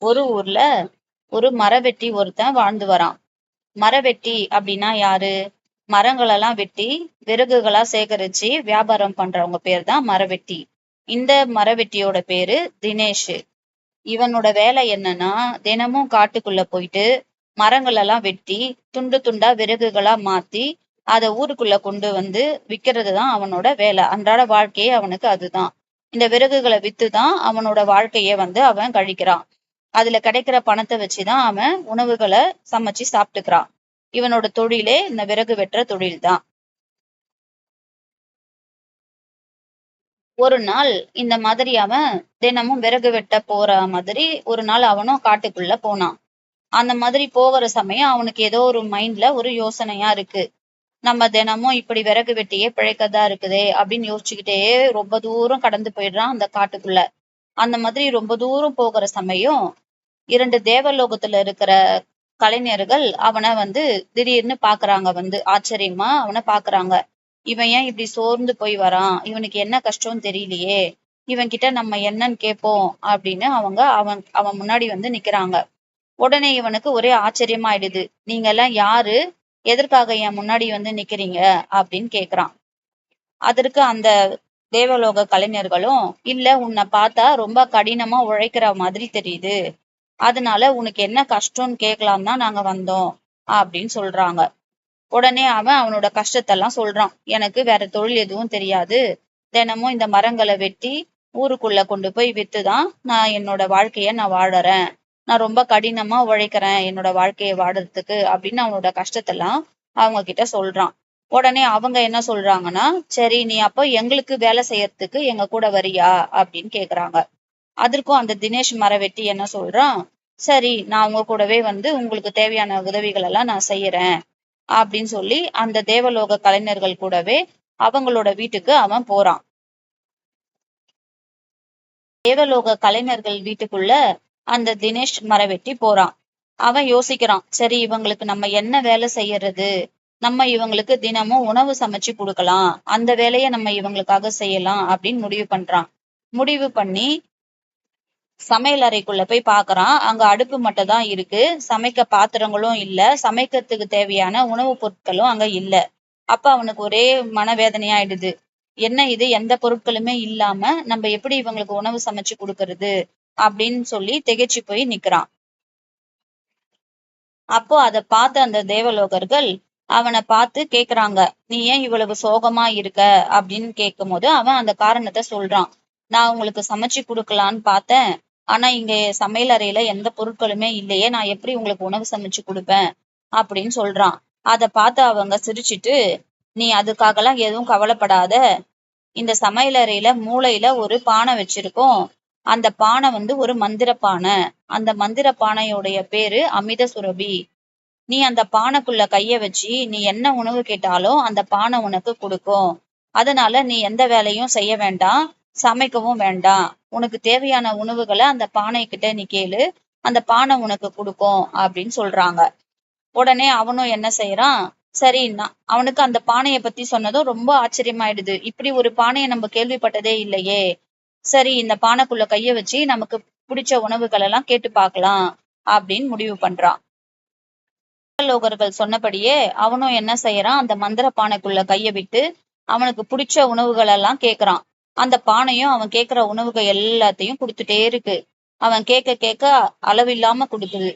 ஒரு ஊர்ல ஒரு மரவெட்டி ஒருத்தன் வாழ்ந்து வரான். மரவெட்டி அப்படின்னா யாரு? மரங்களெல்லாம் வெட்டி விறகுகளா சேகரிச்சு வியாபாரம் பண்றவங்க பேர் தான் மரவெட்டி. இந்த மரவெட்டியோட பேரு தினேஷ். இவனோட வேலை என்னன்னா, தினமும் காட்டுக்குள்ள போயிட்டு மரங்கள் எல்லாம் வெட்டி துண்டு துண்டா விறகுகளா மாத்தி அதை ஊருக்குள்ள கொண்டு வந்து விக்கிறது தான் அவனோட வேலை. அன்றாட வாழ்க்கையே அவனுக்கு அதுதான். இந்த விறகுகளை வித்துதான் அவனோட வாழ்க்கைய அவன் கழிக்கிறான். அதுல கிடைக்கிற பணத்தை வச்சுதான் அவன் உணவுகளை சமைச்சு சாப்பிட்டுக்கிறான். இவனோட தொழிலே இந்த விறகு வெட்டுற தொழில் தான். ஒரு நாள் இந்த மாதிரி அவன் தினமும் விறகு வெட்ட போற மாதிரி ஒரு நாள் அவனும் காட்டுக்குள்ள போனான். அந்த மாதிரி போகிற சமயம் அவனுக்கு ஏதோ ஒரு மைண்ட்ல ஒரு யோசனையா இருக்கு. நம்ம தினமும் இப்படி விறகு வெட்டியே பிழைக்கதா இருக்குதே அப்படின்னு யோசிச்சுக்கிட்டே ரொம்ப தூரம் கடந்து போயிடுறான் அந்த காட்டுக்குள்ள. அந்த மாதிரி ரொம்ப தூரம் போகிற சமயம் 2 தேவலோகத்துல இருக்கிற கலைஞர்கள் அவனை திடீர்னு பாக்குறாங்க. ஆச்சரியமா அவனை பாக்குறாங்க. இவன் ஏன் இப்படி சோர்ந்து போய் வரான்? இவனுக்கு என்ன கஷ்டம்னு தெரியலையே. இவன் கிட்ட நம்ம என்னன்னு கேட்போம் அப்படின்னு அவன் அவன் முன்னாடி நிக்கிறாங்க. உடனே இவனுக்கு ஒரே ஆச்சரியமாயிடுது. நீங்க எல்லாம் யாரு? எதற்காக என் முன்னாடி நிக்கிறீங்க அப்படின்னு கேக்குறான். அதற்கு அந்த தேவலோக கலைஞர்களும், இல்ல உன்னை பார்த்தா ரொம்ப கடினமா உழைக்கிற மாதிரி தெரியுது. அதனால உனக்கு என்ன கஷ்டம்னு கேட்கலாம் தான் நாங்க வந்தோம் அப்படின்னு சொல்றாங்க. உடனே அவன் அவனோட கஷ்டத்தெல்லாம் சொல்றான். எனக்கு வேற தொழில் எதுவும் தெரியாது. தினமும் இந்த மரங்களை வெட்டி ஊருக்குள்ள கொண்டு போய் வித்துதான் நான் என்னோட வாழ்க்கைய நான் வாழறேன். நான் ரொம்ப கடினமா உழைக்கிறேன் என்னோட வாழ்க்கையை வாழறதுக்கு அப்படின்னு அவனோட கஷ்டத்தெல்லாம் அவங்க கிட்ட சொல்றான். உடனே அவங்க என்ன சொல்றாங்கன்னா, சரி நீ அப்போ எங்களுக்கு வேலை செய்யறதுக்கு எங்க கூட வரியா அப்படின்னு கேக்குறாங்க. அதற்கும் அந்த தினேஷ் மரவெட்டி என்ன சொல்றான், சரி நான் உங்க கூடவே உங்களுக்கு தேவையான உதவிகள் எல்லாம் நான் செய்யறேன் அப்படின்னு சொல்லி அந்த தேவலோக கலைஞர்கள் கூடவே அவங்களோட வீட்டுக்கு அவன் போறான். தேவலோக கலைஞர்கள் வீட்டுக்குள்ள அந்த தினேஷ் மரவெட்டி போறான். அவன் யோசிக்கிறான், சரி இவங்களுக்கு நம்ம என்ன வேலை செய்யறது? நம்ம இவங்களுக்கு தினமும் உணவு சமைச்சு கொடுக்கலாம். அந்த வேலையை நம்ம இவங்களுக்காக செய்யலாம் அப்படின்னு முடிவு பண்றான். முடிவு பண்ணி சமையல் அறைக்குள்ள போய் பாக்குறான். அங்க அடுப்பு மட்டும் தான் இருக்கு. சமைக்க பாத்திரங்களும் இல்ல. சமைக்கிறதுக்கு தேவையான உணவுப் பொருட்களும் அங்க இல்ல. அப்ப அவனுக்கு ஒரே மனவேதனையா ஆயிடுது. என்ன இது, எந்த பொருட்களுமே இல்லாம நம்ம எப்படி இவங்களுக்கு உணவு சமைச்சு கொடுக்கறது அப்படின்னு சொல்லி திகைச்சு போய் நிக்கிறான். அப்போ அதை பார்த்த அந்த தேவலோகர்கள் அவனை பார்த்து கேக்குறாங்க, நீ ஏன் இவ்வளவு சோகமா இருக்க அப்படின்னு கேட்கும் போது அவன் அந்த காரணத்தை சொல்றான். நான் உங்களுக்கு சமைச்சு கொடுக்கலான்னு பார்த்தேன். ஆனா இங்க சமையல் அறையில எந்த பொருட்களுமே இல்லையே, நான் எப்படி உங்களுக்கு உணவு சமைச்சு கொடுப்பேன் அப்படின்னு சொல்றான். அதை பார்த்து அவங்க சிரிச்சிட்டு, நீ அதுக்காகலாம் எதுவும் கவலைப்படாத. இந்த சமையல் அறையில மூலையில ஒரு பானை வச்சிருக்கோம். அந்த பானை ஒரு மந்திர பானை. அந்த மந்திர பானையுடைய பேரு அமிர்த சுரபி. நீ அந்த பானைக்குள்ள கைய வச்சு நீ என்ன உணவு கேட்டாலும் அந்த பானை உனக்கு கொடுக்கும். அதனால நீ எந்த வேலையும் செய்ய வேண்டாம், சமைக்கவும் வேண்டாம். உனக்கு தேவையான உணவுகளை அந்த பானை கிட்ட நீ கேளு, அந்த பானை உனக்கு கொடுக்கும் அப்படின்னு சொல்றாங்க. உடனே அவனும் என்ன செய்யறான், சரி அவனுக்கு அந்த பானைய பத்தி சொன்னதும் ரொம்ப ஆச்சரியமாயிடுது. இப்படி ஒரு பானையை நம்ம கேள்விப்பட்டதே இல்லையே. சரி இந்த பானைக்குள்ள கைய வச்சு நமக்கு பிடிச்ச உணவுகள் எல்லாம் கேட்டு பார்க்கலாம் அப்படின்னு முடிவு பண்றான். தேவலோகர்கள் சொன்னபடியே அவனும் என்ன செய்யறான், அந்த மந்திர பானைக்குள்ள கைய விட்டு அவனுக்கு பிடிச்ச உணவுகள் எல்லாம் கேக்குறான். அந்த பானையும் அவன் கேக்குற உணவுகள் எல்லாத்தையும் கொடுத்துட்டே இருக்கு. அவன் கேட்க கேட்க அளவில்லாம கொடுக்குது.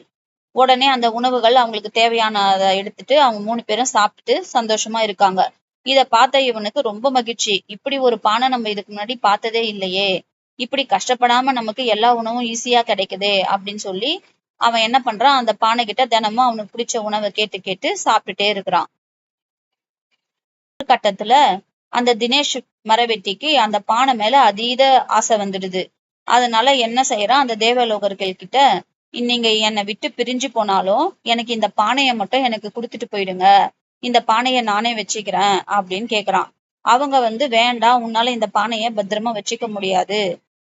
உடனே அந்த உணவுகள் அவங்களுக்கு தேவையானதை எடுத்துட்டு அவங்க 3 பேரும் சாப்பிட்டுட்டு சந்தோஷமா இருக்காங்க. இத பார்த்த இவனுக்கு ரொம்ப மகிழ்ச்சி. இப்படி ஒரு பானை நம்ம இதுக்கு முன்னாடி பார்த்ததே இல்லையே. இப்படி கஷ்டப்படாம நமக்கு எல்லா உணவும் ஈஸியா கிடைக்குதே அப்படின்னு சொல்லி அவன் என்ன பண்றான், அந்த பானை கிட்ட தினமும் அவனுக்கு பிடிச்ச உணவை கேட்டு கேட்டு சாப்பிட்டுட்டே இருக்கிறான். ஒரு கட்டத்துல அந்த தினேஷ் மரவெட்டிக்கு அந்த பானை மேல அதீத ஆசை வந்துடுது. அதனால என்ன செய்யறான், அந்த தேவலோகர்கள் கிட்ட, நீங்க என்னை விட்டு பிரிஞ்சு போனாலும் எனக்கு இந்த பானையை மட்டும் எனக்கு கொடுத்துட்டு போயிடுங்க. இந்த பானையை நானே வச்சுக்கிறேன் அப்படின்னு கேக்குறான். அவங்க வேண்டாம், உன்னால இந்த பானையை பத்திரமா வச்சுக்க முடியாது.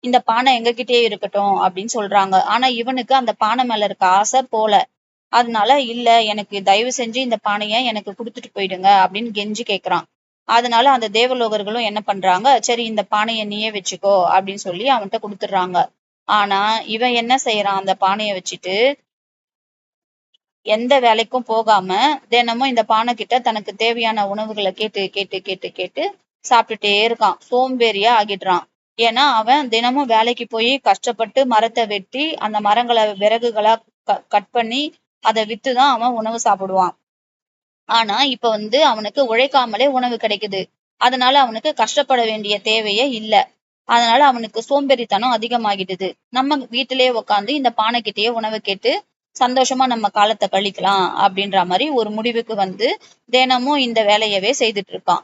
இந்த பானை எங்ககிட்டயே இருக்கட்டும் அப்படின்னு சொல்றாங்க. ஆனா இவனுக்கு அந்த பானை மேல இருக்க ஆசை போல. அதனால இல்ல, எனக்கு தயவு செஞ்சு இந்த பானையை எனக்கு கொடுத்துட்டு போயிடுங்க அப்படின்னு கெஞ்சி கேக்குறான். அதனால அந்த தேவலோகர்களும் என்ன பண்றாங்க, சரி இந்த பானையை நீயே வச்சுக்கோ அப்படின்னு சொல்லி அவன்கிட்ட கொடுத்துடுறாங்க. ஆனா இவன் என்ன செய்யறான், அந்த பானையை வச்சுட்டு எந்த வேலைக்கும் போகாம தினமும் இந்த பானை கிட்ட தனக்கு தேவையான உணவுகளை கேட்டு கேட்டு கேட்டு கேட்டு சாப்பிட்டுட்டே இருக்கான். சோம்பேறியா ஆகிடுறான். ஏன்னா அவன் தினமும் வேலைக்கு போய் கஷ்டப்பட்டு மரத்தை வெட்டி அந்த மரங்களை விறகுகளா கட் பண்ணி அதை வித்துதான் அவன் உணவு சாப்பிடுவான். ஆனா இப்ப அவனுக்கு உழைக்காமலே உணவு கிடைக்குது. அதனால அவனுக்கு கஷ்டப்பட வேண்டிய தேவையே இல்ல. அதனால அவனுக்கு சோம்பேறித்தனம் அதிகமாகிடுது. நம்ம வீட்டிலேயே உட்காந்து இந்த பானைக்கிட்டேயே உணவு கேட்டு சந்தோஷமா நம்ம காலத்தை கழிக்கலாம் அப்படின்ற மாதிரி ஒரு முடிவுக்கு தினமும் இந்த வேலையவே செய்துட்டு இருக்கான்.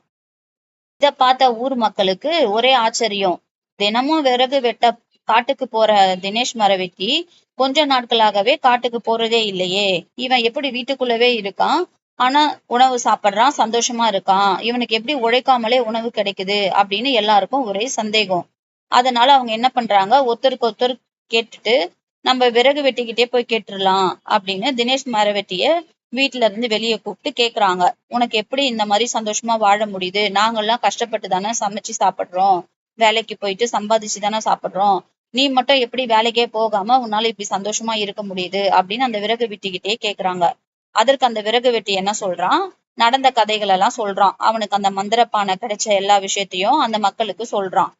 இத பார்த்த ஊர் மக்களுக்கு ஒரே ஆச்சரியம். தினமும் விறகு வெட்ட காட்டுக்கு போற தினேஷ் மரவெட்டி கொஞ்ச நாட்களாகவே காட்டுக்கு போறதே இல்லையே, இவன் எப்படி வீட்டுக்குள்ளவே இருக்கான், ஆனா உணவு சாப்பிடுறான், சந்தோஷமா இருக்கான், இவனுக்கு எப்படி உழைக்காமலே உணவு கிடைக்குது அப்படின்னு எல்லாருக்கும் ஒரே சந்தேகம். அதனால அவங்க என்ன பண்றாங்க, ஒருத்தருக்கு ஒருத்தர் கேட்டுட்டு நம்ம விறகு வெட்டிக்கிட்டே போய் கேட்டுடலாம் அப்படின்னு தினேஷ் மரவெட்டிய வீட்டுல இருந்து வெளியே கூப்பிட்டு கேக்குறாங்க. உனக்கு எப்படி இந்த மாதிரி சந்தோஷமா வாழ முடியுது, நாங்கெல்லாம் கஷ்டப்பட்டு தானே சமைச்சு சாப்பிடுறோம், வேலைக்கு போயிட்டு சம்பாதிச்சு தானே சாப்பிடுறோம், நீ மட்டும் எப்படி வேலைக்கே போகாம உன்னால இப்படி சந்தோஷமா இருக்க முடியுது அப்படின்னு அந்த விறகு வெட்டிக்கிட்டே கேக்குறாங்க. அதற்கு அந்த விறகு வெட்டி என்ன சொல்றான், நடந்த கதைகள் எல்லாம் சொல்றான். அவனுக்கு அந்த மந்திரப்பானை கிடைச்ச எல்லா விஷயத்தையும் அந்த மக்களுக்கு சொல்றான்.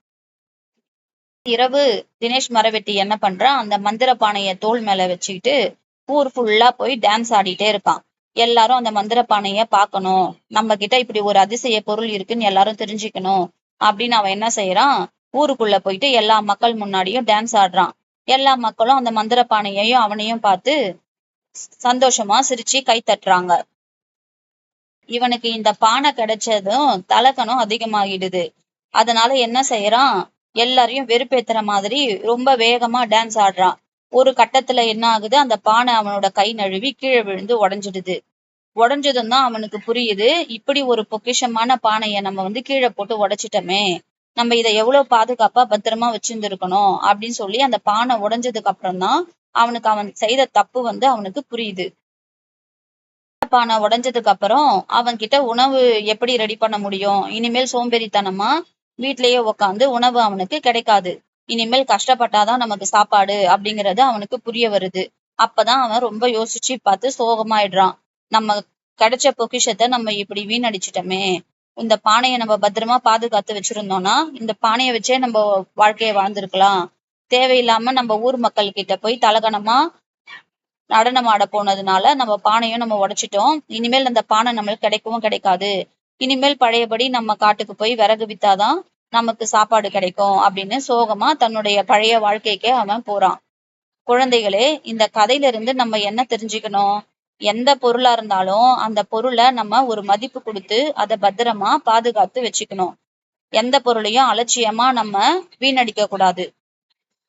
இரவு தினேஷ் மரவெட்டி என்ன பண்றான், அந்த மந்திர பானைய தோள் மேல வச்சுக்கிட்டு ஊர் ஃபுல்லா போய் டான்ஸ் ஆடிட்டே இருக்கான். எல்லாரும் அந்த மந்திர பானைய பார்க்கணும், நம்ம கிட்ட இப்படி ஒரு அதிசய பொருள் இருக்குன்னு எல்லாரும் தெரிஞ்சுக்கணும் அப்படின்னு அவன் என்ன செய்யறான், ஊருக்குள்ள போயிட்டு எல்லா மக்கள் முன்னாடியும் டான்ஸ் ஆடுறான். எல்லா மக்களும் அந்த மந்திர பானையையும் அவனையும் பார்த்து சந்தோஷமா சிரிச்சு கை தட்டுறாங்க. இவனுக்கு இந்த பானை கிடைச்சதும் தலக்கணம் அதிகமாகிடுது. அதனால என்ன செய்யறான், எல்லாரையும் வெறுப்பேத்துற மாதிரி ரொம்ப வேகமா டான்ஸ் ஆடுறான். ஒரு கட்டத்துல என்ன ஆகுது, அந்த பானை அவனோட கை நழுவி கீழே விழுந்து உடைஞ்சிடுது. உடைஞ்சதும் தான் அவனுக்கு புரியுது, இப்படி ஒரு பொக்கிஷமான பானைய நம்ம கீழே போட்டு உடைச்சிட்டோமே, நம்ம இதை எவ்வளவு பாதுகாப்பா பத்திரமா வச்சிருந்திருக்கணும் அப்படின்னு சொல்லி அந்த பானை உடைஞ்சதுக்கு அப்புறம் தான் அவன் செய்த தப்பு அவனுக்கு புரியுது. பானை உடைஞ்சதுக்கு அப்புறம் அவன் கிட்ட உணவு எப்படி ரெடி பண்ண முடியும், இனிமேல் சோம்பேறித்தனமா வீட்லயே உட்காந்து உணவு அவனுக்கு கிடைக்காது, இனிமேல் கஷ்டப்பட்டாதான் நமக்கு சாப்பாடு அப்படிங்கறது அவனுக்கு புரிய வருது. அப்பதான் அவன் ரொம்ப யோசிச்சு பார்த்து சோகமாயிடுறான். நம்ம கிடைச்ச பொக்கிஷத்தை நம்ம இப்படி வீணடிச்சிட்டோமே, இந்த பானையை நம்ம பத்திரமா பாதுகாத்து வச்சிருந்தோம்னா இந்த பானையை வச்சே நம்ம வாழ்க்கைய வாழ்ந்திருக்கலாம், தேவையில்லாம நம்ம ஊர் மக்கள் கிட்ட போய் தலகணமா நடனம் ஆட போனதுனால நம்ம பானையும் நம்ம உடைச்சிட்டோம், இனிமேல் அந்த பானை நம்மளுக்கு கிடைக்கவும் கிடைக்காது, இனிமேல் பழையபடி நம்ம காட்டுக்கு போய் விறகு வித்தாதான் நமக்கு சாப்பாடு கிடைக்கும் அப்படின்னு சோகமா தன்னுடைய பழைய வாழ்க்கைக்கே அவன் போறான். குழந்தைகளே, இந்த கதையில இருந்து நம்ம என்ன தெரிஞ்சுக்கணும், எந்த பொருளா இருந்தாலும் அந்த பொருளை நம்ம ஒரு மதிப்பு கொடுத்து அதை பத்திரமா பாதுகாத்து வச்சுக்கணும். எந்த பொருளையும் அலட்சியமா நம்ம வீணடிக்க கூடாது.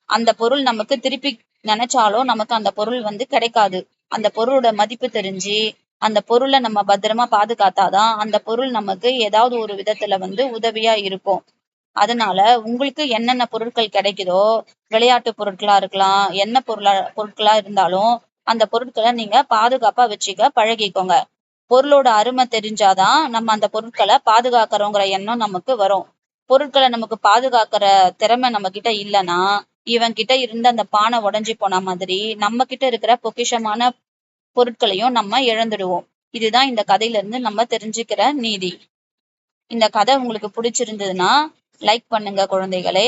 அந்த பொருள் நமக்கு திருப்பி நினைச்சாலும் நமக்கு அந்த பொருள் கிடைக்காது. அந்த பொருளோட மதிப்பு தெரிஞ்சு அந்த பொருளை நம்ம பத்திரமா பாதுகாத்தாதான் அந்த பொருள் நமக்கு ஏதாவது ஒரு விதத்துல உதவியா இருக்கும். அதனால உங்களுக்கு என்னென்ன பொருட்கள் கிடைக்குதோ, விளையாட்டு பொருட்களா இருக்கலாம், என்ன பொருட்களா இருந்தாலும் அந்த பொருட்களை நீங்க பாதுகாப்பா வச்சுக்க பழகிக்கோங்க. பொருளோட அருமை தெரிஞ்சாதான் நம்ம அந்த பொருட்களை பாதுகாக்கிறோங்கிற எண்ணம் நமக்கு வரும். பொருட்களை நமக்கு பாதுகாக்கிற திறமை நம்ம கிட்ட இல்லைன்னா இவன் கிட்ட இருந்த அந்த பானை உடைஞ்சு போன மாதிரி நம்ம கிட்ட இருக்கிற பொக்கிஷமான பொருட்களையும் நம்ம இழந்துடுவோம். இதுதான் இந்த கதையில இருந்து நம்ம தெரிஞ்சுக்கிற நீதி. இந்த கதை உங்களுக்கு பிடிச்சிருந்ததுன்னா லைக் பண்ணுங்க குழந்தைகளே.